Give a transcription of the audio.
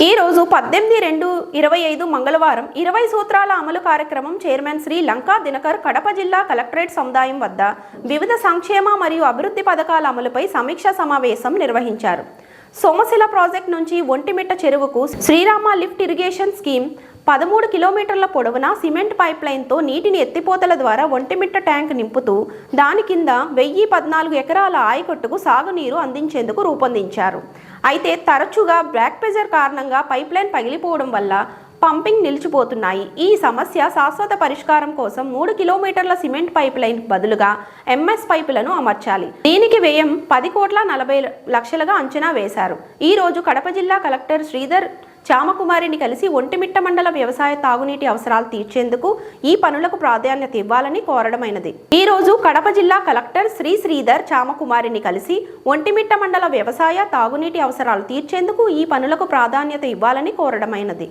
ఈ రోజు 18/2/25 మంగళవారం 20 సూత్రాల అమలు కార్యక్రమం చైర్మన్ శ్రీ లంకా దినకర్ కడప జిల్లా కలెక్టరేట్ సముదాయం వద్ద వివిధ సంక్షేమ మరియు అభివృద్ధి పథకాల అమలుపై సమీక్షా సమావేశం నిర్వహించారు. సోమశిల ప్రాజెక్ట్ నుంచి ఒంటిమిట్ట చెరువుకు శ్రీరామ లిఫ్ట్ ఇరిగేషన్ స్కీమ్ 13 కిలోమీటర్ల పొడవున సిమెంట్ పైప్ లైన్తో నీటిని ఎత్తిపోతల ద్వారా ఒంటిమిట్ట ట్యాంక్ నింపుతూ దాని కింద 1014 ఎకరాల ఆయకట్టుకు సాగునీరు అందించేందుకు రూపొందించారు. అయితే తరచుగా బ్లాక్ ప్రెజర్ కారణంగా పైప్ లైన్ పగిలిపోవడం వల్ల పంపింగ్ నిలిచిపోతున్నాయి. ఈ సమస్య శాశ్వత పరిష్కారం కోసం 3 కిలోమీటర్ల సిమెంట్ పైప్ లైన్ బదులుగా ఎంఎస్ పైపులను అమర్చాలి. దీనికి వ్యయం 10,40,00,000గా అంచనా వేశారు. ఈ రోజు కడప జిల్లా కలెక్టర్ శ్రీధర్ చామకుమారిని కలిసి ఒంటిమిట్ట మండల వ్యవసాయ తాగునీటి అవసరాలు తీర్చేందుకు ఈ పనులకు ప్రాధాన్యత ఇవ్వాలని కోరడమైనది. ఈ రోజు కడప జిల్లా కలెక్టర్ శ్రీధర్ చామకుమారిని కలిసి ఒంటిమిట్ట మండల వ్యవసాయ తాగునీటి అవసరాలు తీర్చేందుకు ఈ పనులకు ప్రాధాన్యత ఇవ్వాలని కోరడమైనది.